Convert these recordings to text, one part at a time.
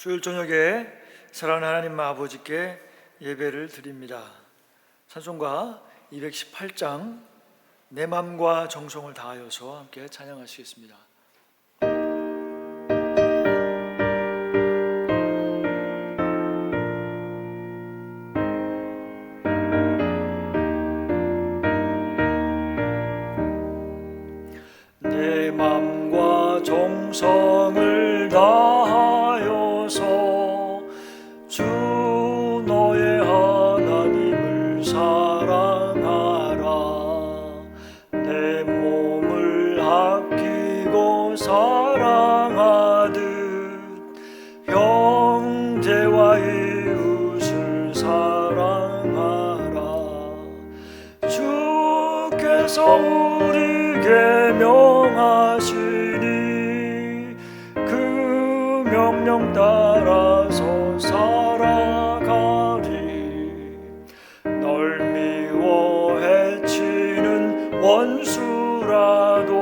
수요일 저녁에 사랑하는 하나님 아버지께 예배를 드립니다. 찬송가 218장 내 맘과 정성을 다하여서 함께 찬양하시겠습니다. 내 맘과 정성을 다하여서 주 너의 하나님을 사랑하라. 내 몸을 아끼고 사랑하듯 형제와 이웃을 사랑하라. 주께서 우리에게 명하시니 그 명령 따라서 살아가리. 널 미워 해치는 원수라도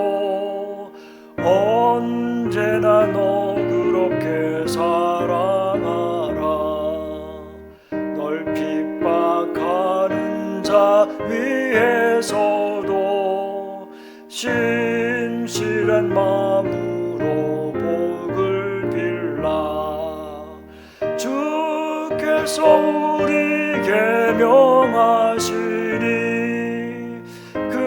언제나 너 그렇게 사랑하라. 널 핍박하는 자 위에서도 신실한 마음으로 복을 빌라. 주께서 우리에게 명하시니 그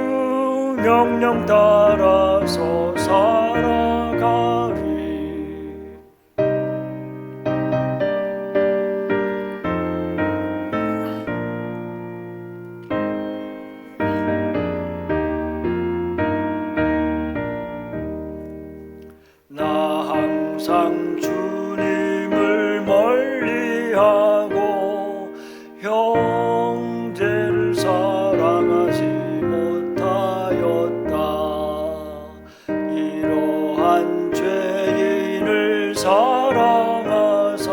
명령 따라서 살아가리. 나 항상 주님을 멀리하고 형제를 사랑하지 못하였다. 이러한 죄인을 사랑하사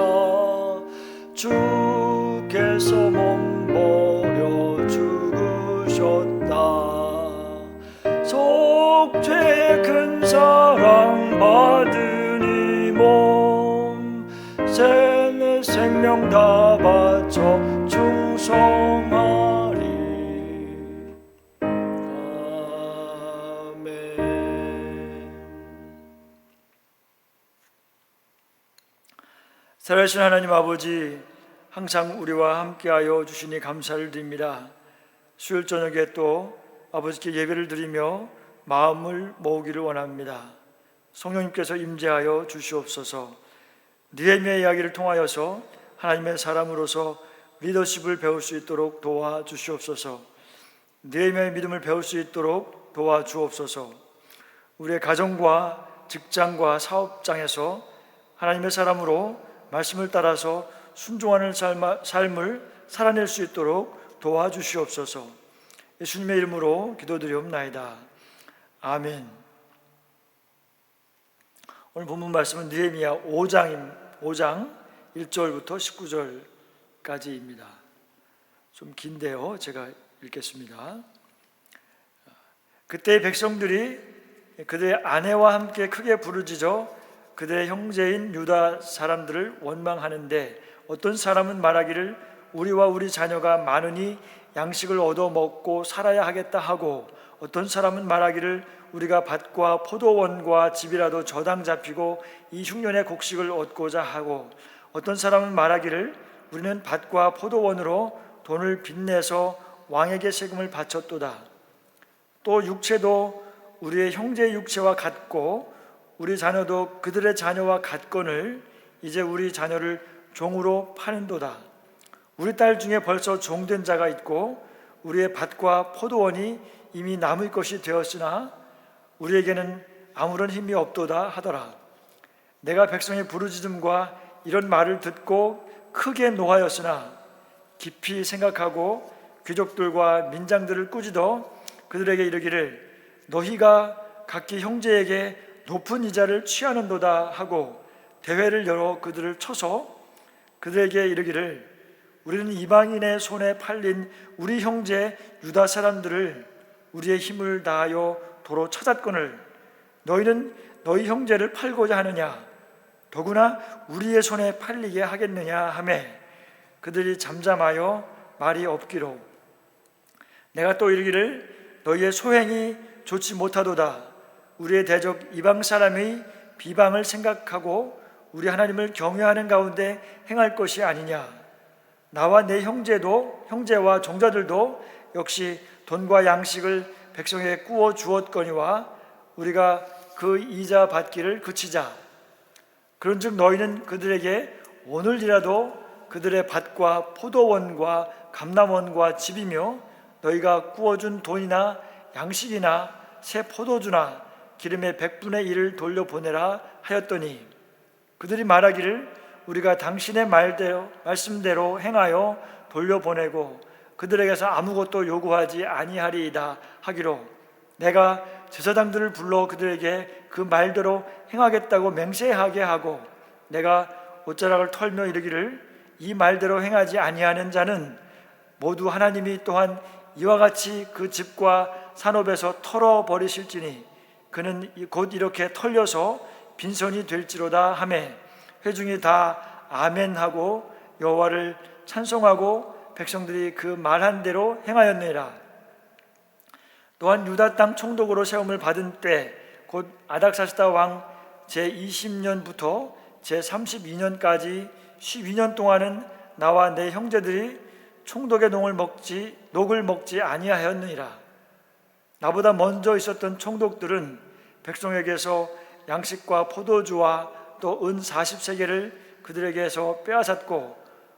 주께서 몸 버려 죽으셨다. 속죄의 큰 사랑 받은 이 몸 새 생명 다 바쳐 충성하리. 아멘. 살아계신 하나님 아버지, 항상 우리와 함께하여 주시니 감사를 드립니다. 수요일 저녁에 또 아버지께 예배를 드리며 마음을 모으기를 원합니다. 성령님께서 임재하여 주시옵소서. 느헤미야 이야기를 통하여서 하나님의 사람으로서 리더십을 배울 수 있도록 도와주시옵소서. 느헤미야의 믿음을 배울 수 있도록 도와주옵소서. 우리의 가정과 직장과 사업장에서 하나님의 사람으로 말씀을 따라서 순종하는 삶을 살아낼 수 있도록 도와주시옵소서. 예수님의 이름으로 기도드리옵나이다. 아멘. 오늘 본문 말씀은 느헤미야 5장 1절부터 19절까지입니다. 좀 긴데요, 제가 읽겠습니다. 그때 백성들이 그들의 아내와 함께 크게 부르짖어 그들의 형제인 유다 사람들을 원망하는데, 어떤 사람은 말하기를 우리와 우리 자녀가 많으니 양식을 얻어 먹고 살아야 하겠다 하고, 어떤 사람은 말하기를 우리가 밭과 포도원과 집이라도 저당 잡히고 이 흉년의 곡식을 얻고자 하고, 어떤 사람은 말하기를 우리는 밭과 포도원으로 돈을 빚내서 왕에게 세금을 바쳤도다. 또 육체도 우리의 형제의 육체와 같고 우리 자녀도 그들의 자녀와 같거늘 이제 우리 자녀를 종으로 파는도다. 우리 딸 중에 벌써 종된 자가 있고 우리의 밭과 포도원이 이미 남의 것이 되었으나 우리에게는 아무런 힘이 없도다 하더라. 내가 백성의 부르짖음과 이런 말을 듣고 크게 노하였으나 깊이 생각하고 귀족들과 민장들을 꾸짖어 그들에게 이르기를 너희가 각기 형제에게 높은 이자를 취하는도다 하고 대회를 열어 그들을 쳐서 그들에게 이르기를 우리는 이방인의 손에 팔린 우리 형제 유다 사람들을 우리의 힘을 다하여 도로 찾았거늘 너희는 너희 형제를 팔고자 하느냐? 더구나 우리의 손에 팔리게 하겠느냐 하매 그들이 잠잠하여 말이 없기로 내가 또 이르기를 너희의 소행이 좋지 못하도다. 우리의 대적 이방 사람의 비방을 생각하고 우리 하나님을 경외하는 가운데 행할 것이 아니냐. 나와 내 형제와 종자들도 역시 돈과 양식을 백성에게 구워 주었거니와 우리가 그 이자 받기를 그치자. 그런즉 너희는 그들에게 오늘이라도 그들의 밭과 포도원과 감람원과 집이며 너희가 구워준 돈이나 양식이나 새 포도주나 기름의 100분의 1을 돌려보내라 하였더니 그들이 말하기를 우리가 당신의 말씀대로 행하여 돌려보내고 그들에게서 아무것도 요구하지 아니하리이다 하기로 내가 제사장들을 불러 그들에게 그 말대로 행하겠다고 맹세하게 하고 내가 옷자락을 털며 이르기를 이 말대로 행하지 아니하는 자는 모두 하나님이 또한 이와 같이 그 집과 산업에서 털어버리실지니 그는 곧 이렇게 털려서 빈손이 될지로다 하매 회중이 다 아멘하고 여호와를 찬송하고 백성들이 그 말한 대로 행하였느니라. 또한 유다 땅 총독으로 세움을 받은 때 곧 아닥사스다 왕 제20년부터 제32년까지 12년 동안은 나와 내 형제들이 총독의 녹을 먹지 아니하였느니라. 나보다 먼저 있었던 총독들은 백성에게서 양식과 포도주와 또 은 40세겔을 그들에게서 빼앗았고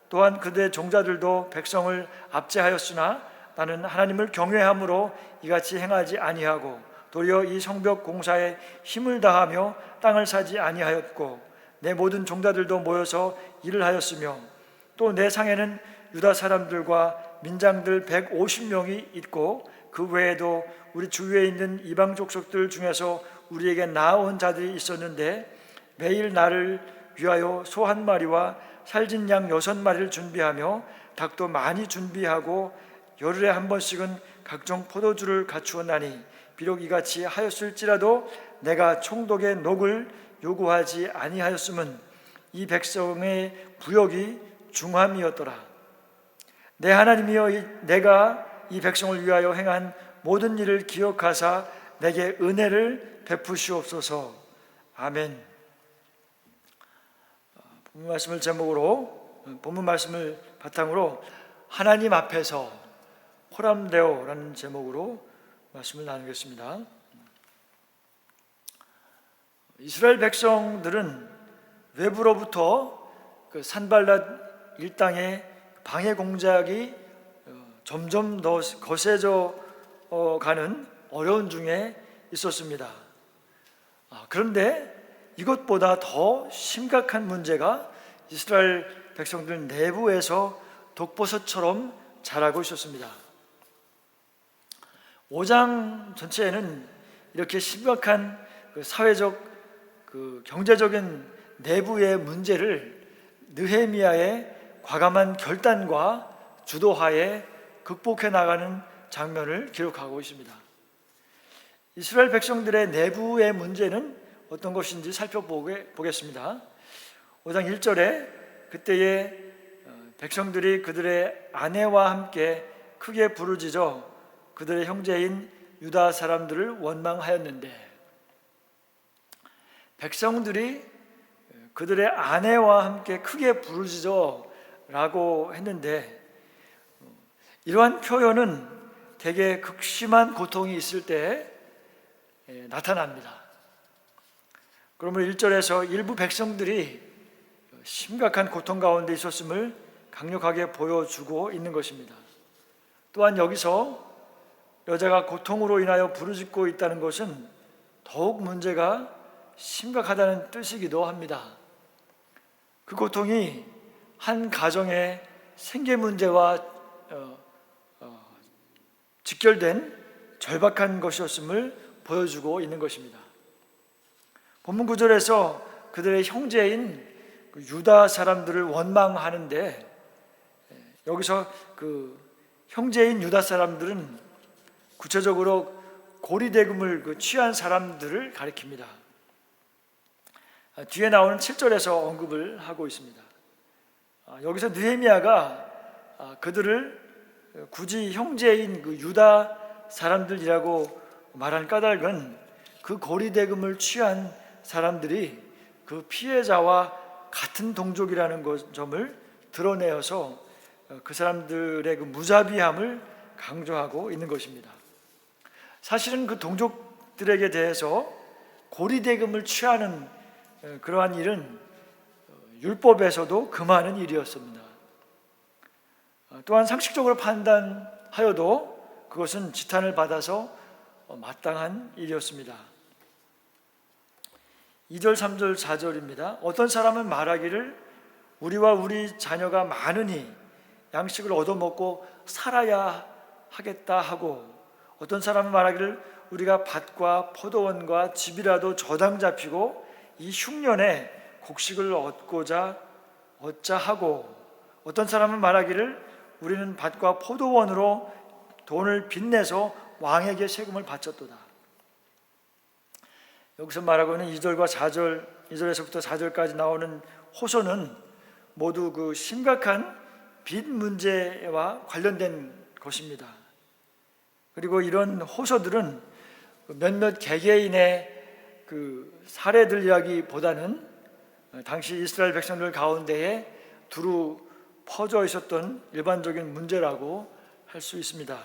또한 그들의 종자들도 백성을 압제하였으나 나는 하나님을 경외함으로 이같이 행하지 아니하고 도리어 이 성벽 공사에 힘을 다하며 땅을 사지 아니하였고 내 모든 종자들도 모여서 일을 하였으며 또 내 상에는 유다 사람들과 민장들 150명이 있고 그 외에도 우리 주위에 있는 이방 족속들 중에서 우리에게 나아온 자들이 있었는데 매일 나를 위하여 소 한 마리와 살진 양 6마리를 준비하며 닭도 많이 준비하고 열흘에 한 번씩은 각종 포도주를 갖추었나니 비록 이같이 하였을지라도 내가 총독의 녹을 요구하지 아니하였음은 이 백성의 부역이 중함이었더라. 내 하나님이여 내가 이 백성을 위하여 행한 모든 일을 기억하사 내게 은혜를 베푸시옵소서. 아멘. 본문 말씀을 바탕으로 하나님 앞에서 호람되어라는 제목으로 말씀을 나누겠습니다. 이스라엘 백성들은 외부로부터 그 산발랏 일당의 방해 공작이 점점 더 거세져 가는 어려운 중에 있었습니다. 그런데 이것보다 더 심각한 문제가 이스라엘 백성들 내부에서 독버섯처럼 자라고 있었습니다. 5장 전체에는 이렇게 심각한 그 사회적 경제적인 내부의 문제를 느헤미야의 과감한 결단과 주도하에 극복해 나가는 장면을 기록하고 있습니다. 이스라엘 백성들의 내부의 문제는 어떤 것인지 살펴보겠습니다. 5장 1절에 그때에 백성들이 그들의 아내와 함께 크게 부르짖어 그들의 형제인 유다 사람들을 원망하였는데, 백성들이 그들의 아내와 함께 크게 부르짖어 라고 했는데, 이러한 표현은 대개 극심한 고통이 있을 때 나타납니다. 그러면 1절에서 일부 백성들이 심각한 고통 가운데 있었음을 강력하게 보여주고 있는 것입니다. 또한 여기서 여자가 고통으로 인하여 부르짖고 있다는 것은 더욱 문제가 심각하다는 뜻이기도 합니다. 그 고통이 한 가정의 생계 문제와 직결된 절박한 것이었음을 보여주고 있는 것입니다. 본문 9절에서 그들의 형제인 유다 사람들을 원망하는데, 여기서 그 형제인 유다 사람들은 구체적으로 고리대금을 취한 사람들을 가리킵니다. 뒤에 나오는 7절에서 언급을 하고 있습니다. 여기서 느헤미야가 그들을 굳이 형제인 그 유다 사람들이라고 말한 까닭은 그 고리대금을 취한 사람들이 그 피해자와 같은 동족이라는 점을 드러내어서 그 사람들의 그 무자비함을 강조하고 있는 것입니다. 사실은 그 동족들에게 대해서 고리대금을 취하는 그러한 일은 율법에서도 금하는 일이었습니다. 또한 상식적으로 판단하여도 그것은 지탄을 받아서 마땅한 일이었습니다. 2절, 3절, 4절입니다. 어떤 사람은 말하기를 우리와 우리 자녀가 많으니 양식을 얻어먹고 살아야 하겠다 하고, 어떤 사람은 말하기를 우리가 밭과 포도원과 집이라도 저당 잡히고 이 흉년에 곡식을 얻자 하고, 어떤 사람은 말하기를 우리는 밭과 포도원으로 돈을 빚내서 왕에게 세금을 바쳤도다. 여기서 말하고 있는 2절과 4절, 2절에서부터 4절까지 나오는 호소는 모두 그 심각한 빚 문제와 관련된 것입니다. 그리고 이런 호소들은 몇몇 개개인의 그 사례들 이야기보다는 당시 이스라엘 백성들 가운데에 두루 퍼져 있었던 일반적인 문제라고 할 수 있습니다.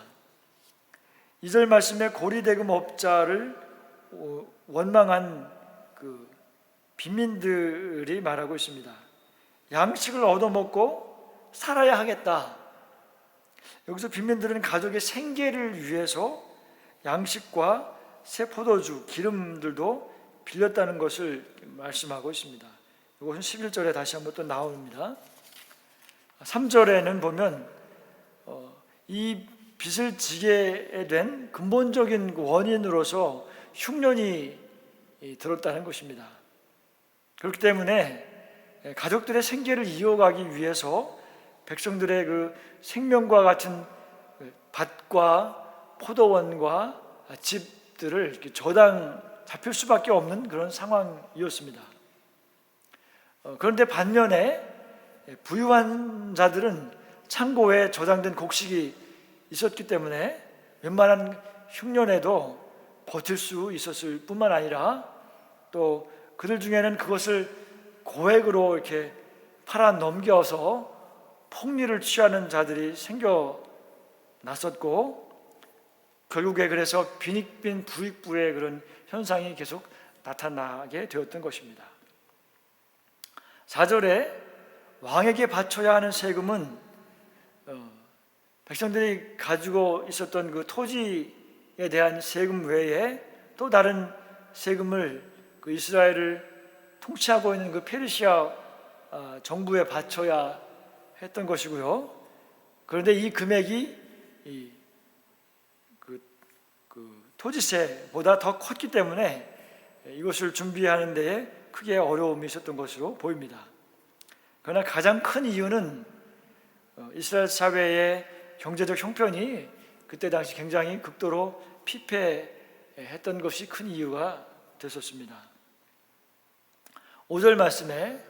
2절 말씀에 고리대금 업자를 원망한 그 빈민들이 말하고 있습니다. 양식을 얻어먹고 살아야 하겠다. 여기서 빈민들은 가족의 생계를 위해서 양식과 새 포도주, 기름들도 빌렸다는 것을 말씀하고 있습니다. 이것은 11절에 다시 한번 또 나옵니다. 3절에는 보면 이 빚을 지게 된 근본적인 원인으로서 흉년이 들었다는 것입니다. 그렇기 때문에 가족들의 생계를 이어가기 위해서 백성들의 그 생명과 같은 밭과 포도원과 집들을 이렇게 저당 잡힐 수밖에 없는 그런 상황이었습니다. 그런데 반면에 부유한 자들은 창고에 저장된 곡식이 있었기 때문에 웬만한 흉년에도 버틸 수 있었을 뿐만 아니라 또 그들 중에는 그것을 고액으로 이렇게 팔아 넘겨서 폭리를 취하는 자들이 생겨났었고, 결국에 그래서 빈익빈 부익부의 그런 현상이 계속 나타나게 되었던 것입니다. 4절에 왕에게 바쳐야 하는 세금은 백성들이 가지고 있었던 그 토지에 대한 세금 외에 또 다른 세금을 그 이스라엘을 통치하고 있는 그 페르시아 정부에 바쳐야 했던 것이고요. 그런데 이 금액이 그 토지세보다 더 컸기 때문에 이것을 준비하는 데에 크게 어려움이 있었던 것으로 보입니다. 그러나 가장 큰 이유는 이스라엘 사회의 경제적 형편이 그때 당시 굉장히 극도로 피폐했던 것이 큰 이유가 됐었습니다. 5절 말씀에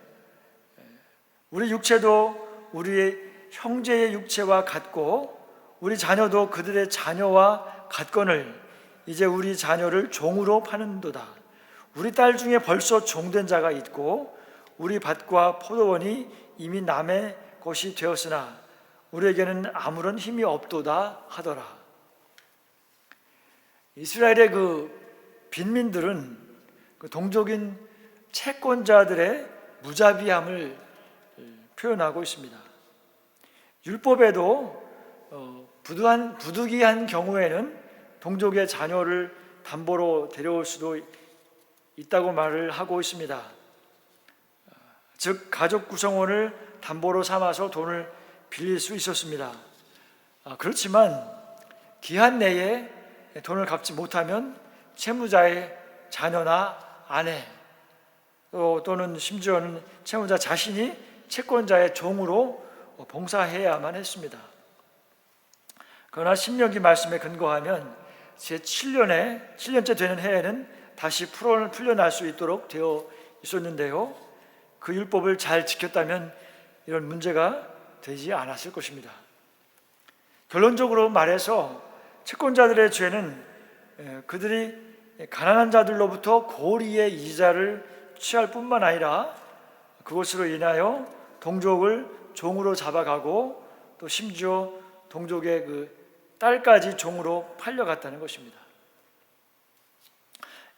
우리 육체도 우리의 형제의 육체와 같고 우리 자녀도 그들의 자녀와 같거늘 이제 우리 자녀를 종으로 파는도다. 우리 딸 중에 벌써 종된 자가 있고 우리 밭과 포도원이 이미 남의 것이 되었으나 우리에게는 아무런 힘이 없도다 하더라. 이스라엘의 그 빈민들은 그 동족인 채권자들의 무자비함을 표현하고 있습니다. 율법에도 부득이한 경우에는 동족의 자녀를 담보로 데려올 수도 있다고 말을 하고 있습니다. 즉 가족 구성원을 담보로 삼아서 돈을 빌릴 수 있었습니다. 그렇지만 기한 내에 돈을 갚지 못하면 채무자의 자녀나 아내 또는 심지어는 채무자 자신이 채권자의 종으로 봉사해야만 했습니다. 그러나 신명기 말씀에 근거하면 제 7년째 되는 해에는 다시 풀려날 수 있도록 되어 있었는데요, 그 율법을 잘 지켰다면 이런 문제가 되지 않았을 것입니다. 결론적으로 말해서 채권자들의 죄는 그들이 가난한 자들로부터 고리의 이자를 취할 뿐만 아니라 그것으로 인하여 동족을 종으로 잡아가고 또 심지어 동족의 그 딸까지 종으로 팔려갔다는 것입니다.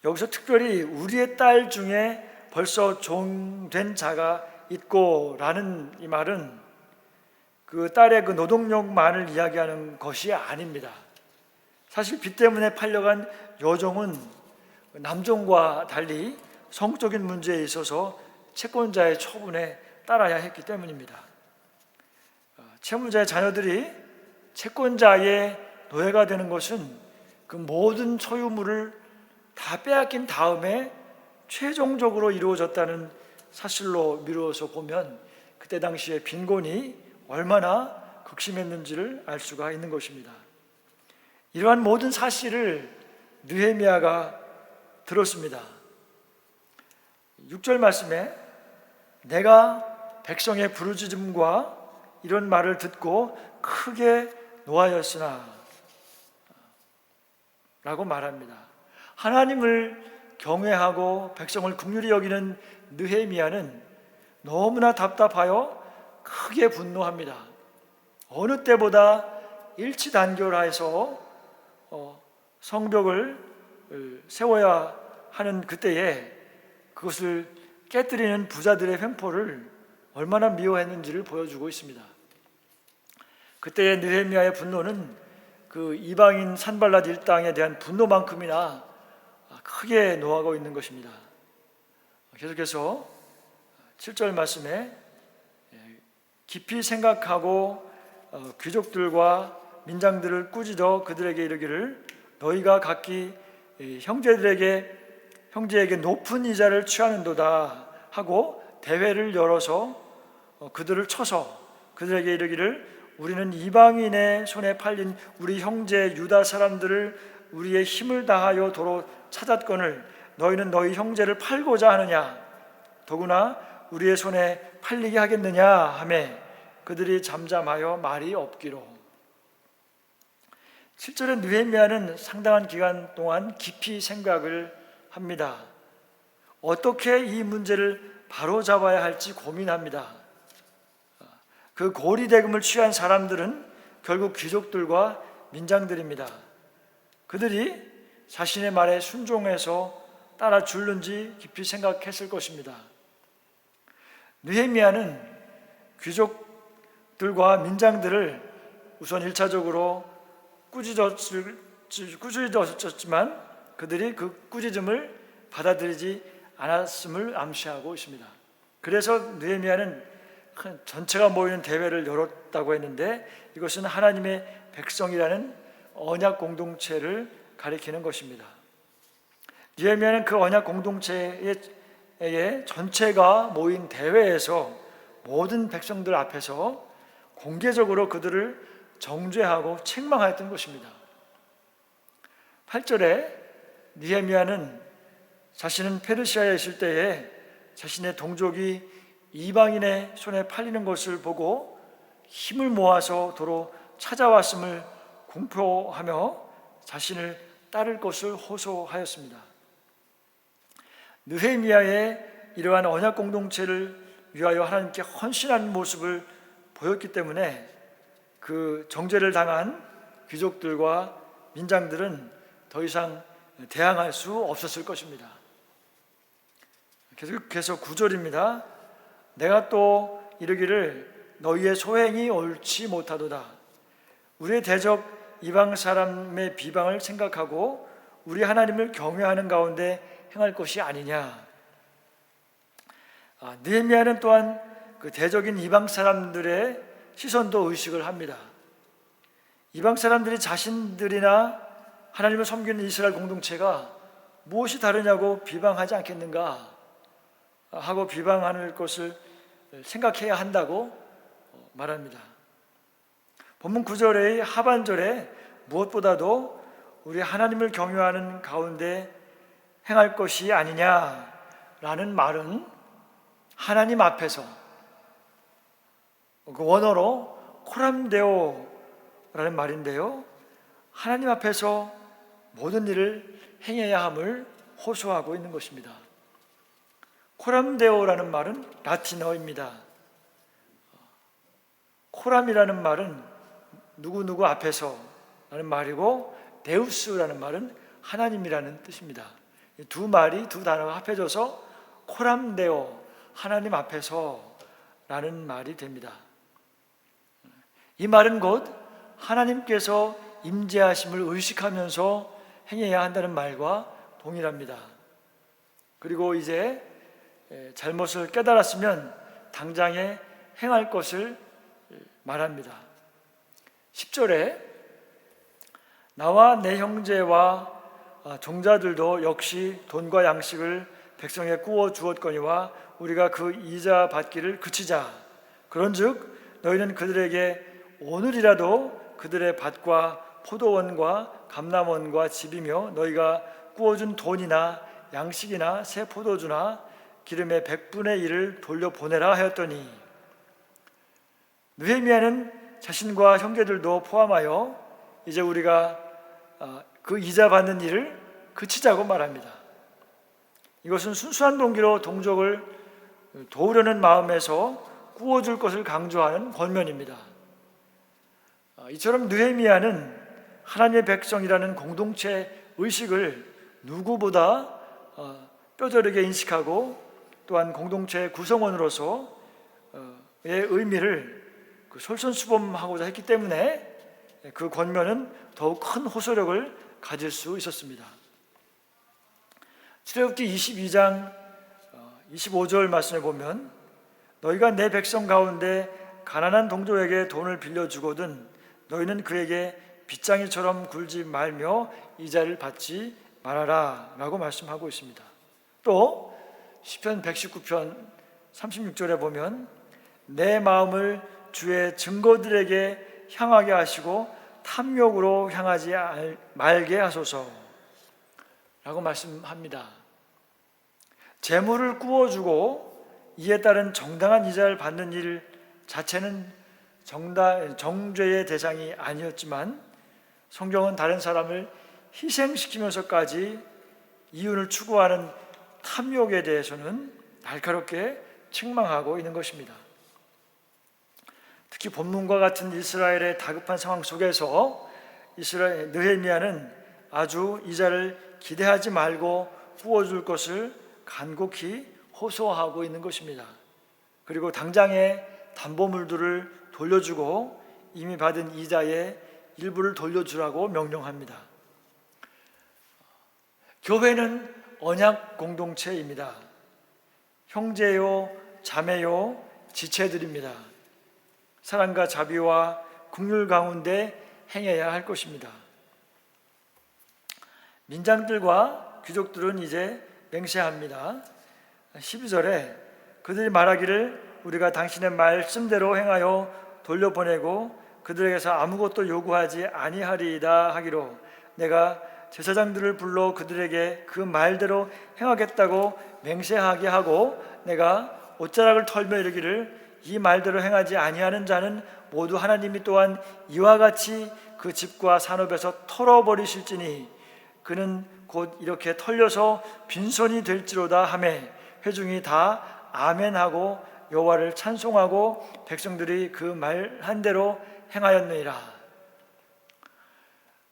여기서 특별히 우리의 딸 중에 벌써 종된 자가 있고 라는 이 말은 그 딸의 그 노동력만을 이야기하는 것이 아닙니다. 사실 빚 때문에 팔려간 여종은 남종과 달리 성적인 문제에 있어서 채권자의 처분에 따라야 했기 때문입니다. 채무자의 자녀들이 채권자의 노예가 되는 것은 그 모든 소유물을 다 빼앗긴 다음에 최종적으로 이루어졌다는 사실로 미루어서 보면 그때 당시에 빈곤이 얼마나 극심했는지를 알 수가 있는 것입니다. 이러한 모든 사실을 느헤미야가 들었습니다. 6절 말씀에 내가 백성의 부르짖음과 이런 말을 듣고 크게 노하였으나 라고 말합니다. 하나님을 경외하고 백성을 긍휼히 여기는 느헤미야는 너무나 답답하여 크게 분노합니다. 어느 때보다 일치단결해서 성벽을 세워야 하는 그때에 그것을 깨뜨리는 부자들의 횡포를 얼마나 미워했는지를 보여주고 있습니다. 그때의 느헤미야의 분노는 그 이방인 산발랏 일당에 대한 분노만큼이나 크게 노하고 있는 것입니다. 계속해서 7절 말씀에 깊이 생각하고 귀족들과 민장들을 꾸짖어 그들에게 이르기를 너희가 각기 형제에게 높은 이자를 취하는도다 하고 대회를 열어서 그들을 쳐서 그들에게 이르기를 우리는 이방인의 손에 팔린 우리 형제 유다 사람들을 우리의 힘을 다하여 도로 찾았거늘 너희는 너희 형제를 팔고자 하느냐 더구나 우리의 손에 팔리게 하겠느냐 하며 그들이 잠잠하여 말이 없기로. 7절에 느헤미야는 상당한 기간 동안 깊이 생각을 합니다. 어떻게 이 문제를 바로잡아야 할지 고민합니다. 그 고리대금을 취한 사람들은 결국 귀족들과 민장들입니다. 그들이 자신의 말에 순종해서 따라 줄는지 깊이 생각했을 것입니다. 느헤미야는 귀족들과 민장들을 우선 1차적으로 꾸짖었지만 그들이 그 꾸짖음을 받아들이지 않았음을 암시하고 있습니다. 그래서 느헤미야는 전체가 모이는 대회를 열었다고 했는데 이것은 하나님의 백성이라는 언약 공동체를 가리키는 것입니다. 느헤미야는 그 언약 공동체의 전체가 모인 대회에서 모든 백성들 앞에서 공개적으로 그들을 정죄하고 책망하였던 것입니다. 8절에 느헤미야는 자신은 페르시아에 있을 때에 자신의 동족이 이방인의 손에 팔리는 것을 보고 힘을 모아서 도로 찾아왔음을 공표하며 자신을 따를 것을 호소하였습니다. 느헤미야의 이러한 언약 공동체를 위하여 하나님께 헌신한 모습을 보였기 때문에 그 정죄를 당한 귀족들과 민장들은 더 이상 대항할 수 없었을 것입니다. 계속해서 9절입니다. 내가 또 이르기를 너희의 소행이 옳지 못하도다. 우리의 대적 이방 사람의 비방을 생각하고 우리 하나님을 경외하는 가운데 행할 것이 아니냐. 느헤미야는 또한 그 대적인 이방 사람들의 시선도 의식을 합니다. 이방 사람들이 자신들이나 하나님을 섬기는 이스라엘 공동체가 무엇이 다르냐고 비방하지 않겠는가 하고 비방하는 것을 생각해야 한다고 말합니다. 본문 9절의 하반절에 무엇보다도 우리 하나님을 경외하는 가운데 행할 것이 아니냐라는 말은 하나님 앞에서, 그 원어로 코람데오라는 말인데요, 하나님 앞에서 모든 일을 행해야 함을 호소하고 있는 것입니다. 코람데오라는 말은 라틴어입니다. 코람이라는 말은 누구누구 앞에서 라는 말이고, 데우스라는 말은 하나님이라는 뜻입니다. 두 단어가 합해져서 코람데오, 하나님 앞에서 라는 말이 됩니다. 이 말은 곧 하나님께서 임재하심을 의식하면서 행해야 한다는 말과 동일합니다. 그리고 이제 잘못을 깨달았으면 당장에 행할 것을 말합니다. 10절에 나와 내 형제와 종자들도 역시 돈과 양식을 백성에 구워 주었거니와 우리가 그 이자 받기를 그치자. 그런즉 너희는 그들에게 오늘이라도 그들의 밭과 포도원과 감람원과 집이며 너희가 구워준 돈이나 양식이나 새 포도주나 기름의 100분의 1을 돌려보내라 하였더니, 느헤미야는 자신과 형제들도 포함하여 이제 우리가 그 이자 받는 일을 그치자고 말합니다. 이것은 순수한 동기로 동족을 도우려는 마음에서 구워줄 것을 강조하는 권면입니다. 이처럼 느헤미야는 하나님의 백성이라는 공동체 의식을 누구보다 뼈저리게 인식하고, 또한 공동체 구성원으로서의 의미를 솔선수범하고자 했기 때문에 그 권면은 더욱 큰 호소력을 가질 수 있었습니다. 출애굽기 22장 25절 말씀에 보면, 너희가 내 백성 가운데 가난한 동족에게 돈을 빌려주거든 너희는 그에게 빚장이처럼 굴지 말며 이자를 받지 말아라 라고 말씀하고 있습니다. 또 시편 119편 36절에 보면, 내 마음을 주의 증거들에게 향하게 하시고 탐욕으로 향하지 말게 하소서 라고 말씀합니다. 재물을 구워주고 이에 따른 정당한 이자를 받는 일 자체는 정죄의 대상이 아니었지만, 성경은 다른 사람을 희생시키면서까지 이윤을 추구하는 탐욕에 대해서는 날카롭게 책망하고 있는 것입니다. 특히 본문과 같은 이스라엘의 다급한 상황 속에서 느헤미야는 아주 이자를 기대하지 말고 구워줄 것을 간곡히 호소하고 있는 것입니다. 그리고 당장에 담보물들을 돌려주고 이미 받은 이자의 일부를 돌려주라고 명령합니다. 교회는 언약 공동체입니다. 형제요, 자매요, 지체들입니다. 사랑과 자비와 긍휼 가운데 행해야 할 것입니다. 민장들과 귀족들은 이제 맹세합니다. 12절에 그들이 말하기를 우리가 당신의 말씀대로 행하여 돌려보내고 그들에게서 아무것도 요구하지 아니하리이다 하기로, 내가 제사장들을 불러 그들에게 그 말대로 행하겠다고 맹세하게 하고, 내가 옷자락을 털며 이르기를 이 말대로 행하지 아니하는 자는 모두 하나님이 또한 이와 같이 그 집과 산업에서 털어버리실지니 그는 곧 이렇게 털려서 빈손이 될지로다 하매, 회중이 다 아멘하고 여호와를 찬송하고 백성들이 그 말한 대로 행하였느니라.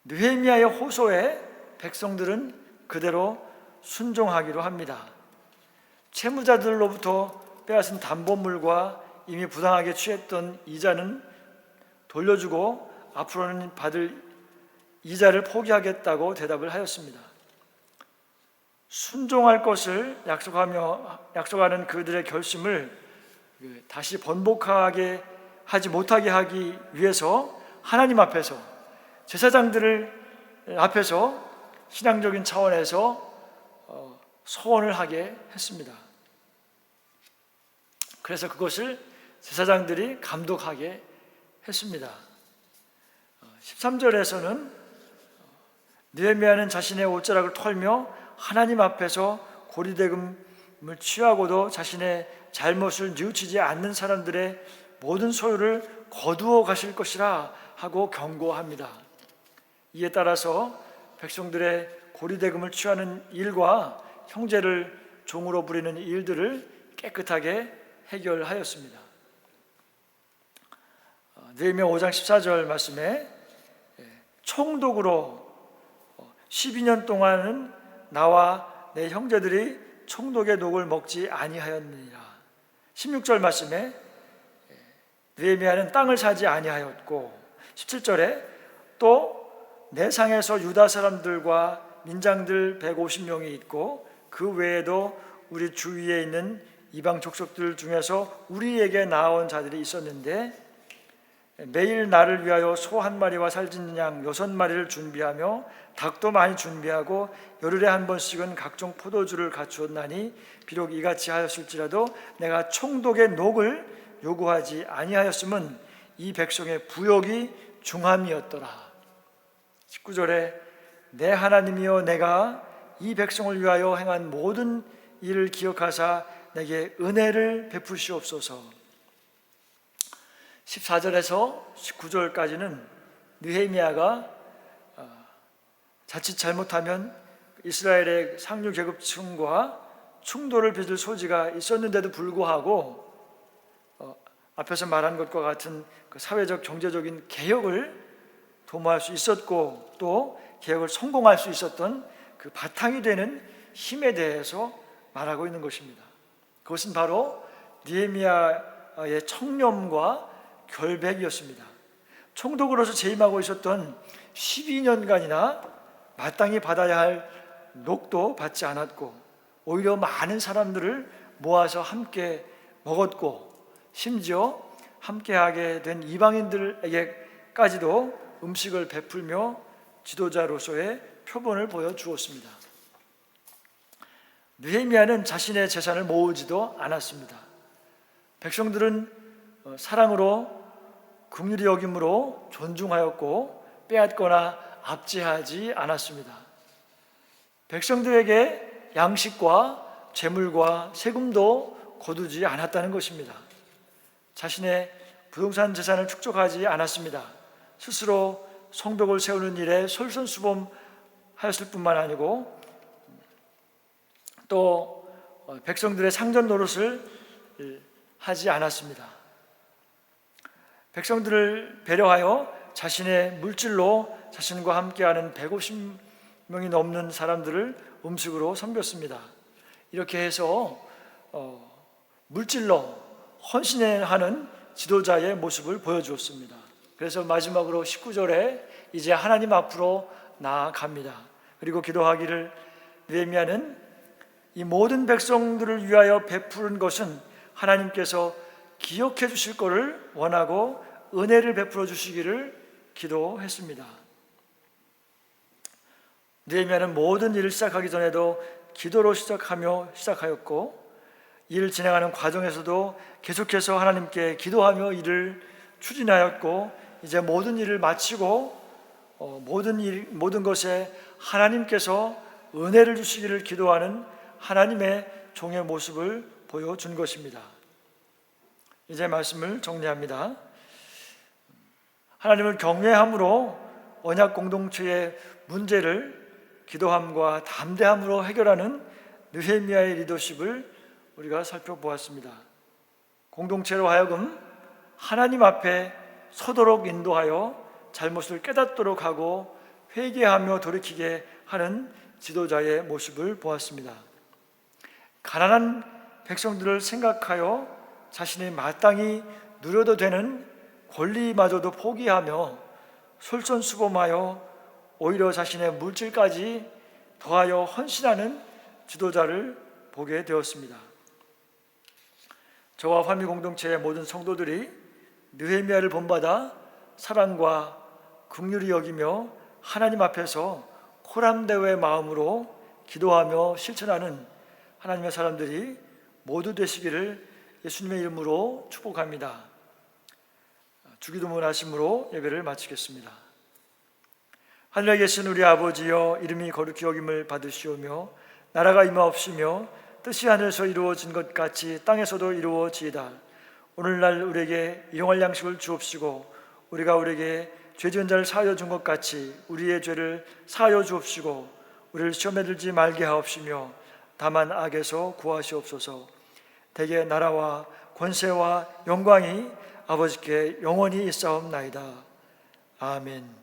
느헤미야의 호소에 백성들은 그대로 순종하기로 합니다. 채무자들로부터 빼앗은 담보물과 이미 부당하게 취했던 이자는 돌려주고 앞으로는 받을 이자를 포기하겠다고 대답을 하였습니다. 순종할 것을 약속하는 그들의 결심을 다시 번복하게 하지 못하게 하기 위해서 하나님 앞에서, 제사장들을 앞에서 신앙적인 차원에서 소원을 하게 했습니다. 그래서 그것을 제사장들이 감독하게 했습니다. 13절에서는 느헤미야는 자신의 옷자락을 털며 하나님 앞에서 고리대금 취하고도 자신의 잘못을 뉘우치지 않는 사람들의 모든 소유를 거두어 가실 것이라 하고 경고합니다. 이에 따라서 백성들의 고리대금을 취하는 일과 형제를 종으로 부리는 일들을 깨끗하게 해결하였습니다. 느헤미야 5장 14절 말씀에 총독으로 12년 동안은 나와 내 형제들이 총독의 녹을 먹지 아니하였느니라. 16절 말씀에 느헤미야는 땅을 사지 아니하였고, 17절에 또 내 상에서 유다 사람들과 민장들 150명이 있고 그 외에도 우리 주위에 있는 이방 족속들 중에서 우리에게 나아온 자들이 있었는데 매일 나를 위하여 소 한 마리와 살찐 양 6마리를 준비하며 닭도 많이 준비하고 열흘에 한 번씩은 각종 포도주를 갖추었나니 비록 이같이 하였을지라도 내가 총독의 녹을 요구하지 아니하였음은 이 백성의 부욕이 중함이었더라. 19절에 내 하나님이여 내가 이 백성을 위하여 행한 모든 일을 기억하사 내게 은혜를 베푸시옵소서. 14절에서 19절까지는 느헤미야가 자칫 잘못하면 이스라엘의 상류 계급층과 충돌을 빚을 소지가 있었는데도 불구하고 앞에서 말한 것과 같은 그 사회적 경제적인 개혁을 도모할 수 있었고 또 개혁을 성공할 수 있었던 그 바탕이 되는 힘에 대해서 말하고 있는 것입니다. 그것은 바로 느헤미야의 청렴과 결백이었습니다. 총독으로서 재임하고 있었던 12년간이나 마땅히 받아야 할 녹도 받지 않았고 오히려 많은 사람들을 모아서 함께 먹었고 심지어 함께하게 된 이방인들에게까지도 음식을 베풀며 지도자로서의 표본을 보여주었습니다. 느헤미야는 자신의 재산을 모으지도 않았습니다. 백성들은 사랑으로 긍휼히 여김으로 존중하였고 빼앗거나 압제하지 않았습니다. 백성들에게 양식과 재물과 세금도 거두지 않았다는 것입니다. 자신의 부동산 재산을 축적하지 않았습니다. 스스로 성벽을 세우는 일에 솔선수범하였을 뿐만 아니고 또 백성들의 상전 노릇을 하지 않았습니다. 백성들을 배려하여 자신의 물질로 자신과 함께하는 150명이 넘는 사람들을 음식으로 섬겼습니다. 이렇게 해서 물질로 헌신하는 지도자의 모습을 보여주었습니다. 그래서 마지막으로 19절에 이제 하나님 앞으로 나아갑니다. 그리고 기도하기를 느헤미야는 이 모든 백성들을 위하여 베푸는 것은 하나님께서 기억해 주실 것을 원하고 은혜를 베풀어 주시기를 기도했습니다. 느헤미야는 모든 일을 시작하기 전에도 기도로 시작하였고 일을 진행하는 과정에서도 계속해서 하나님께 기도하며 일을 추진하였고 이제 모든 일을 마치고 모든 것에 하나님께서 은혜를 주시기를 기도하는 하나님의 종의 모습을 보여준 것입니다. 이제 말씀을 정리합니다. 하나님을 경외함으로 언약 공동체의 문제를 기도함과 담대함으로 해결하는 느헤미야의 리더십을 우리가 살펴보았습니다. 공동체로 하여금 하나님 앞에 서도록 인도하여 잘못을 깨닫도록 하고 회개하며 돌이키게 하는 지도자의 모습을 보았습니다. 가난한 백성들을 생각하여 자신이 마땅히 누려도 되는 권리마저도 포기하며 솔선수범하여 오히려 자신의 물질까지 더하여 헌신하는 지도자를 보게 되었습니다. 저와 화미 공동체의 모든 성도들이 느헤미야를 본받아 사랑과 긍휼히 여기며 하나님 앞에서 코람데오의 마음으로 기도하며 실천하는 하나님의 사람들이 모두 되시기를 예수님의 이름으로 축복합니다. 주기도문 하심으로 예배를 마치겠습니다. 하늘에 계신 우리 아버지여, 이름이 거룩히 여김을 받으시오며 나라가 임하옵시며 뜻이 하늘에서 이루어진 것 같이 땅에서도 이루어지이다. 오늘날 우리에게 일용할 양식을 주옵시고 우리가 우리에게 죄 지은 자를 사하여 준 것 같이 우리의 죄를 사하여 주옵시고 우리를 시험에 들지 말게 하옵시며 다만 악에서 구하시옵소서. 대개 나라와 권세와 영광이 아버지께 영원히 있사옵나이다. 아멘.